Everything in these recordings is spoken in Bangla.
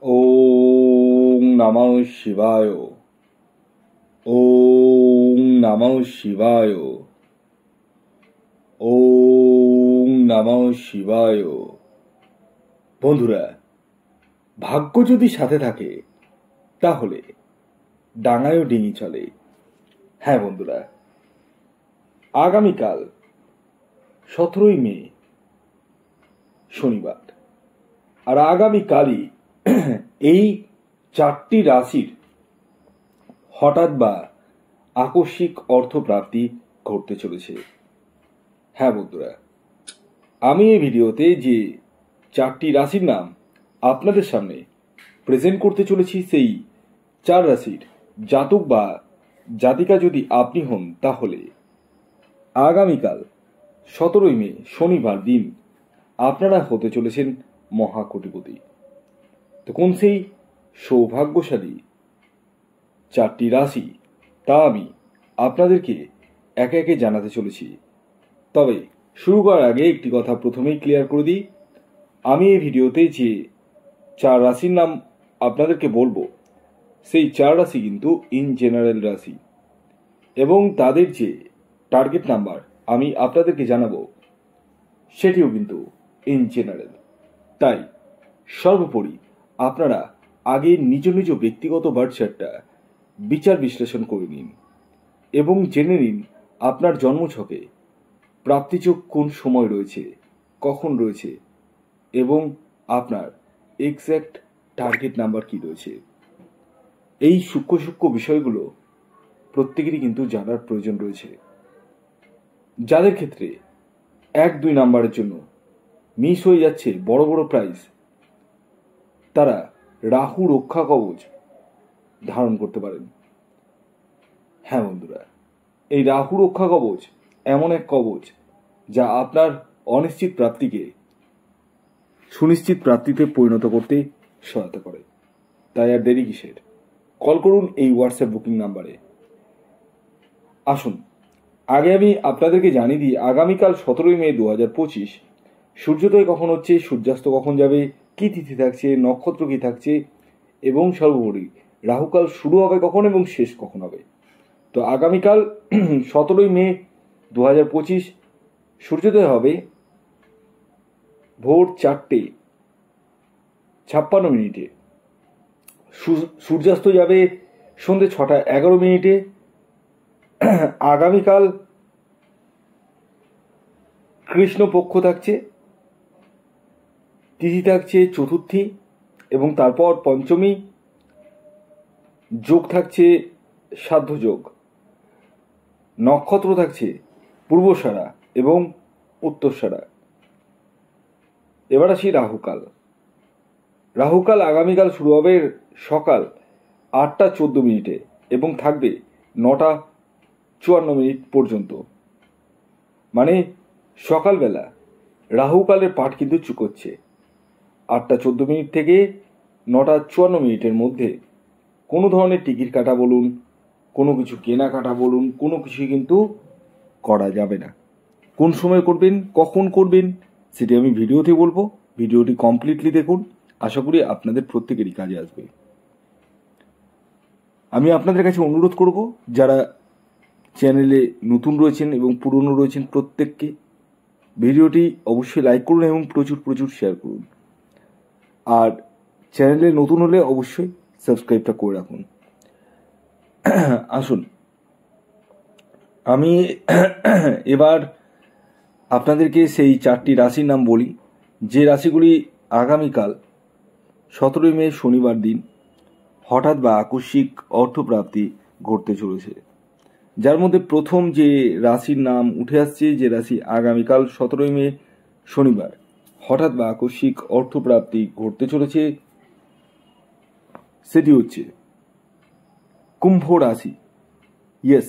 ওম নমঃ শিবায়। ওম নমঃ শিবায়। ওম নমঃ শিবায়। বন্ধুরা, ভাগ্য যদি সাথে থাকে তাহলে ডাঙায়ও ডিঙি চলে। হ্যাঁ বন্ধুরা, আগামীকাল 17ই মে শনিবার, আর আগামীকালই এই 4টি রাশির হঠাৎ বা আকস্মিক অর্থপ্রাপ্তি ঘটতে চলেছে। হ্যাঁ বন্ধুরা, আমি এই ভিডিওতে যে 4টি রাশির নাম আপনাদের সামনে প্রেজেন্ট করতে চলেছি, সেই 4 রাশির জাতক বা জাতিকা যদি আপনি হন তাহলে আগামীকাল 17ই মে শনিবার দিন আপনারা হতে চলেছেন মহাকোটিপতি। তো কোন সেই সৌভাগ্যশালী 4টি রাশি তা আমি আপনাদেরকে একে একে জানাতে চলেছি। তবে শুরু করার আগে একটি কথা প্রথমেই ক্লিয়ার করে দিই, আমি এই ভিডিওতে যে 4 রাশির নাম আপনাদেরকে বলবো সেই 4 রাশি কিন্তু ইন জেনারেল রাশি, এবং তাদের যে টার্গেট নাম্বার আমি আপনাদেরকে জানাবো সেটিও কিন্তু ইন জেনারেল। তাই সর্বোপরি আপনারা আগে নিজ নিজ ব্যক্তিগত বার্থ চার্টটা বিচার বিশ্লেষণ করে নিন এবং জেনে নিন আপনার জন্মছকে প্রাপ্তিযোগ কোন সময় রয়েছে, কখন রয়েছে, এবং আপনার এক্স্যাক্ট টার্গেট নাম্বার কি রয়েছে। এই সূক্ষ্ম সূক্ষ্ম বিষয়গুলো প্রত্যেকেরই কিন্তু জানার প্রয়োজন রয়েছে। যাদের ক্ষেত্রে 1-2 নাম্বারের জন্য মিস হয়ে যাচ্ছে বড় বড় প্রাইজ, তারা রাহু রক্ষা কবচ ধারণ করতে পারেন। হ্যাঁ বন্ধুরা, এই রাহু রক্ষা কবচ এমন এক কবচ যা আপনার অনিশ্চিত প্রাপ্তিকে সুনিশ্চিত প্রাপ্তিতে পরিণত করতে সহায়তা করে। তাই আর দেরি কিসের, কল করুন এই হোয়াটসঅ্যাপ বুকিং নাম্বারে। আসুন আগে আমি আপনাদেরকে জানিয়ে দিই আগামীকাল 17ই মে 2025 সূর্যোদয় কখন হচ্ছে, সূর্যাস্ত কখন যাবে, কি তিথি থাকছে, নক্ষত্র কি থাকছে, এবং সর্বোপরি রাহুকাল শুরু হবে কখন এবং শেষ কখন হবে। তো আগামীকাল 17ই মে 2025 সূর্যোদয় হবে ভোর 4:56 সূর্যাস্ত যাবে সন্ধ্যে 6:11। আগামীকাল কৃষ্ণপক্ষ থাকছে, তিথি থাকছে চতুর্থী এবং তারপর পঞ্চমী, যোগ থাকছে সাধ্য যোগ, নক্ষত্র থাকছে পূর্বসারা এবং উত্তরসারা। এবার আসি রাহুকাল। রাহুকাল আগামীকাল শুরু হবে সকাল 8:14 এবং থাকবে 9:54 পর্যন্ত। মানে সকালবেলা রাহুকালের পাঠ কিন্তু চুকোচ্ছে। 8:14 থেকে 9:54 মধ্যে কোনো ধরনের টিকিট কাটা বলুন, কোনো কিছু কেনাকাটা বলুন, কোনো কিছুই কিন্তু করা যাবে না। কোন সময় করবেন, কখন করবেন সেটি আমি ভিডিওতে বলবো। ভিডিওটি কমপ্লিটলি দেখুন, আশা করি আপনাদের প্রত্যেকেরই কাজে আসবে। আমি আপনাদের কাছে অনুরোধ করব, যারা চ্যানেলে নতুন রয়েছেন এবং পুরনো রয়েছেন প্রত্যেককে ভিডিওটি অবশ্যই লাইক করুন এবং প্রচুর প্রচুর শেয়ার করুন। আর চ্যানেলে নতুন হলে অবশ্যই সাবস্ক্রাইবটা করে রাখুন। আসুন আমি এবার আপনাদেরকে সেই 4টি রাশির নাম বলি, যে রাশিগুলি আগামীকাল 17ই মে শনিবার দিন হঠাৎ বা আকস্মিক অর্থপ্রাপ্তি ঘটতে চলেছে। যার মধ্যে প্রথম যে রাশির নাম উঠে আসছে, যে রাশি আগামীকাল 17ই মে শনিবার হঠাৎ বা আকস্মিক অর্থপ্রাপ্তি ঘটতে চলেছে, সেটি হচ্ছে কুম্ভ রাশি। ইয়েস,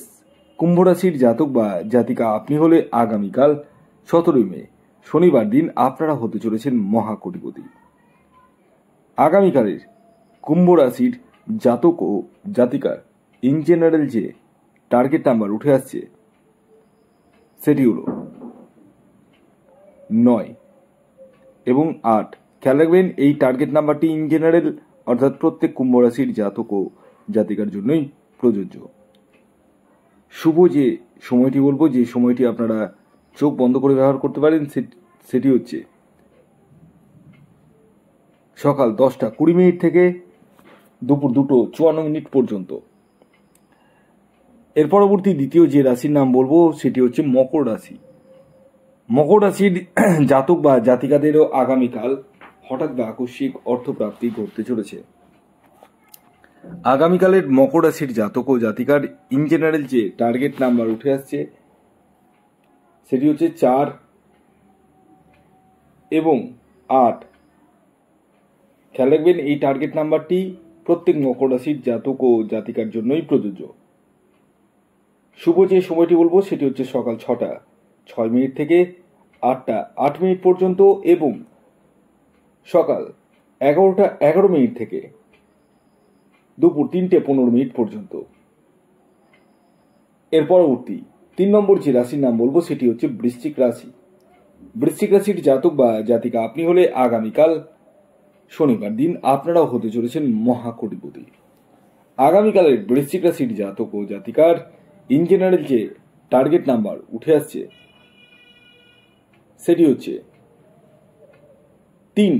কুম্ভ রাশির জাতক বা জাতিকা আপনি হলে আগামীকাল 17ই মে শনিবার দিন আপনারা হতে চলেছেন মহাকোটিপতি। আগামীকালের কুম্ভ রাশির জাতক ও জাতিকার ইন জেনারেল যে টার্গেট নাম্বার উঠে আসছে সেটি হল 9 এবং 8। খেয়াল রাখবেন এই টার্গেট নাম্বারটি ইন জেনারেল অর্থাৎ প্রত্যেক কুম্ভ রাশির জাতক ও জাতিকার জন্যই প্রযোজ্য। শুভ যে সময়টি বলবো, যে সময়টি আপনারা চোখ বন্ধ করে ব্যবহার করতে পারেন, সেটি হচ্ছে সকাল 10:20 থেকে দুপুর 2:54 পর্যন্ত। এর পরবর্তী দ্বিতীয় যে রাশির নাম বলবো সেটি হচ্ছে মকর রাশি। মকর রাশির জাতক বা জাতিকাদেরও আগামীকাল হঠাৎ বা আকস্মিক অর্থপ্রাপ্তি ঘটতে চলেছে। আগামীকালের মকর রাশির জাতক ও জাতিকার ইন জেনারেল যে টার্গেট নাম্বার উঠে আসছে সেটি হচ্ছে 4 এবং 8। খেয়াল রাখবেন, এই টার্গেট নাম্বারটি প্রত্যেক মকর রাশির জাতক ও জাতিকার জন্যই প্রযোজ্য। শুভ যে সময়টি বলবো সেটি হচ্ছে সকাল 6:06 থেকে 8:08 পর্যন্ত এবং সকাল 11:11 থেকে দুপুর 3:15 পর্যন্ত। এর পরবর্তী 3 নম্বর যে রাশির নাম বলবো সেটি হচ্ছে বৃশ্চিক রাশি। বৃশ্চিক রাশির জাতক বা জাতিকা আপনি হলে আগামীকাল শনিবার দিন আপনারাও হতে চলেছেন মহাকোটিপতি। আগামীকালের বৃশ্চিক রাশির জাতক ও জাতিকার ইন জেনারেল যে টার্গেট নাম্বার উঠে আসছে সেটি হচ্ছে 3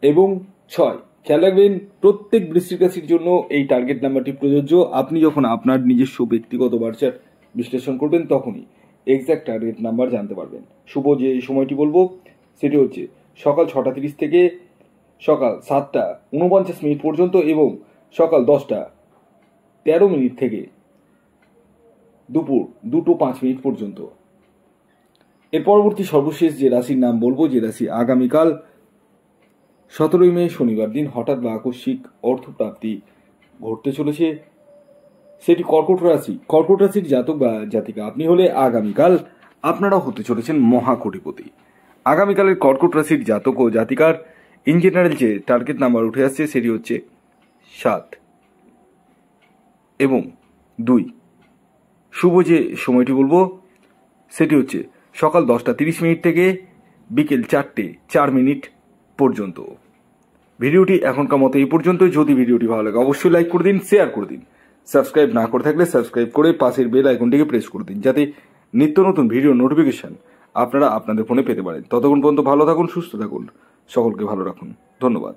এবং 6। খেয়াল রাখবেন, প্রত্যেক বৃশ্চিক রাশির জন্য এই টার্গেট নাম্বারটি প্রযোজ্য। আপনি যখন আপনার নিজস্ব ব্যক্তিগত বার্চার বিশ্লেষণ করবেন তখনই এক্সাক্ট টার্গেট নাম্বার জানতে পারবেন। শুভ যে সময়টি বলবো সেটি হচ্ছে সকাল 6:30 থেকে সকাল 7:49 পর্যন্ত এবং সকাল 10:13 থেকে দুপুর 2:05 পর্যন্ত। এর পরবর্তী সর্বশেষ যে রাশির নাম বলবো, যে রাশি আগামীকাল 17 মে শনিবার দিন হঠাৎ বা আকস্মিক অর্থপ্রাপ্তি ঘটতে চলেছে সেটি কর্কট রাশি। কর্কট রাশির জাতক বা জাতিকা আপনি হলে আগামীকাল আপনারাও হতে চলেছেন মহাকোটিপতি। আগামীকালের কর্কট রাশির জাতক ও জাতিকার ইন জেনারেল যে টার্গেট নাম্বার উঠে আসছে সেটি হচ্ছে 7 এবং 2। শুভ যে সময়টি বলবো সেটি হচ্ছে সকাল 10:30 থেকে বিকেল 4:04 পর্যন্ত। ভিডিওটি এখনকার মতো এই পর্যন্তই। যদি ভিডিওটি ভালো লাগে অবশ্যই লাইক করে দিন, শেয়ার করে দিন। সাবস্ক্রাইব না করে থাকলে সাবস্ক্রাইব করে পাশের বেল আইকনটিকে প্রেস করে দিন, যাতে নিত্য নতুন ভিডিও নোটিফিকেশন আপনারা আপনাদের ফোনে পেতে পারেন। ততক্ষণ পর্যন্ত ভালো থাকুন, সুস্থ থাকুন, সকলকে ভালো রাখুন। ধন্যবাদ।